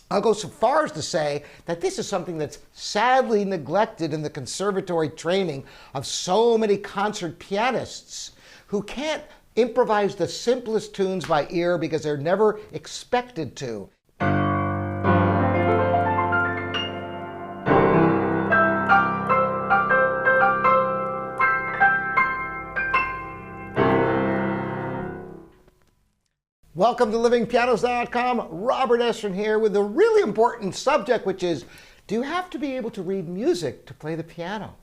I'll go so far as to say that this is something that's sadly neglected in the conservatory training of so many concert pianists who can't improvise the simplest tunes by ear because they're never expected to. Welcome to livingpianos.com. Robert Estrin here with a really important subject, which is, do you have to be able to read music to play the piano?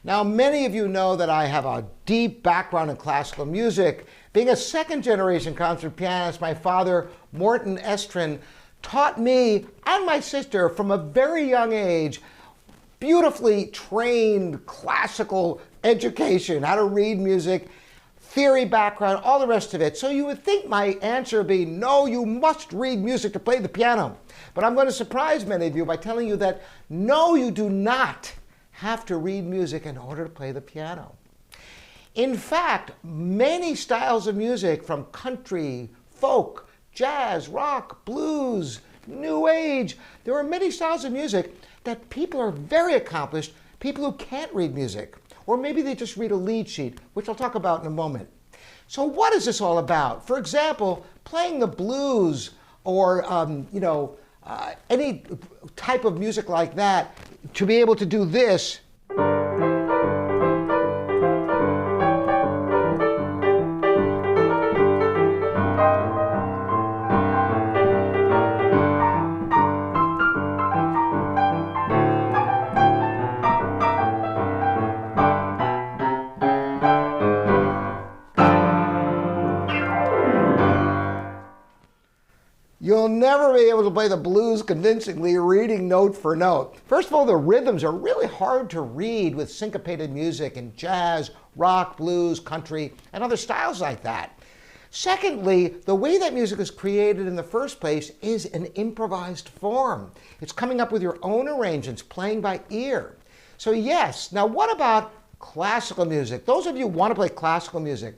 Now, many of you know that I have a deep background in classical music. Being a second-generation concert pianist, my father, Morton Estrin, taught me and my sister from a very young age beautifully trained classical education, how to read music, theory background, all the rest of it. So you would think my answer would be, no, you must read music to play the piano. But I'm going to surprise many of you by telling you that, no, you do not have to read music in order to play the piano. In fact, many styles of music, from country, folk, jazz, rock, blues, new age, there are many styles of music that people are very accomplished, people who can't read music. Or maybe they just read a lead sheet, which I'll talk about in a moment. So what is this all about? For example, playing the blues or any type of music like that, to be able to do this, you'll never be able to play the blues convincingly reading note for note. First of all, the rhythms are really hard to read with syncopated music in jazz, rock, blues, country, and other styles like that. Secondly, the way that music is created in the first place is an improvised form. It's coming up with your own arrangements, playing by ear. So yes, now what about classical music? Those of you who want to play classical music,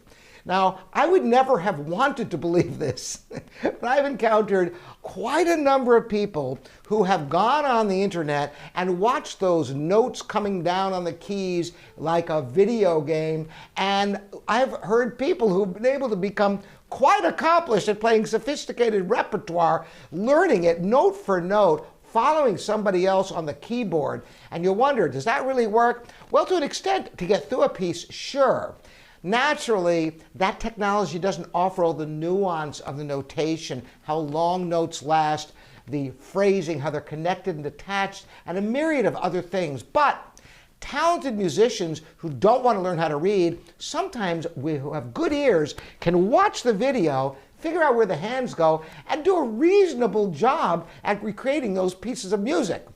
now, I would never have wanted to believe this, but I've encountered quite a number of people who have gone on the internet and watched those notes coming down on the keys like a video game, and I've heard people who've been able to become quite accomplished at playing sophisticated repertoire, learning it note for note, following somebody else on the keyboard. And you'll wonder, does that really work? Well, to an extent, to get through a piece, sure. Naturally, that technology doesn't offer all the nuance of the notation, how long notes last, the phrasing, how they're connected and detached, and a myriad of other things. But talented musicians who don't want to learn how to read, sometimes who have good ears, can watch the video, figure out where the hands go, and do a reasonable job at recreating those pieces of music.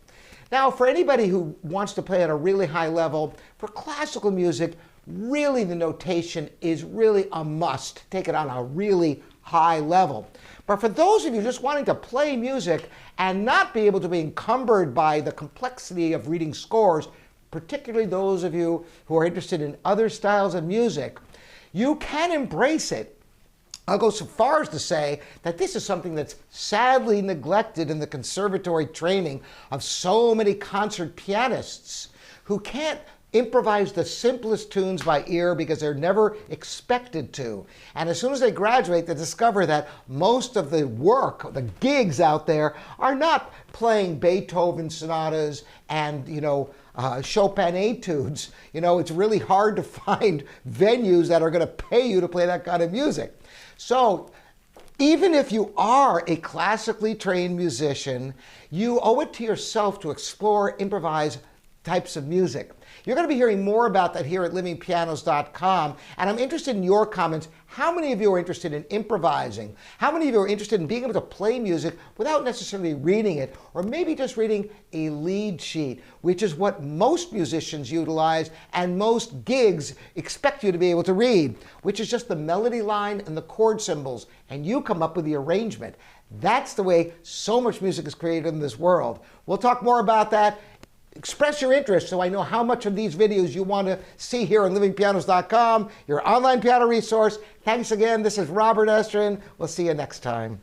Now, for anybody who wants to play at a really high level, for classical music, really the notation is really a must. Take it on a really high level. But for those of you just wanting to play music and not be able to be encumbered by the complexity of reading scores, particularly those of you who are interested in other styles of music, you can embrace it. I'll go so far as to say that this is something that's sadly neglected in the conservatory training of so many concert pianists who can't improvise the simplest tunes by ear because they're never expected to. And as soon as they graduate, they discover that most of the work, the gigs out there, are not playing Beethoven sonatas and, Chopin etudes. It's really hard to find venues that are going to pay you to play that kind of music. So even if you are a classically trained musician, you owe it to yourself to explore, improvise types of music. You're going to be hearing more about that here at livingpianos.com, and I'm interested in your comments. How many of you are interested in improvising? How many of you are interested in being able to play music without necessarily reading it, or maybe just reading a lead sheet, which is what most musicians utilize and most gigs expect you to be able to read, which is just the melody line and the chord symbols, and you come up with the arrangement. That's the way so much music is created in this world. We'll talk more about that. Express your interest so I know how much of these videos you want to see here on livingpianos.com, your online piano resource. Thanks again. This is Robert Estrin. We'll see you next time.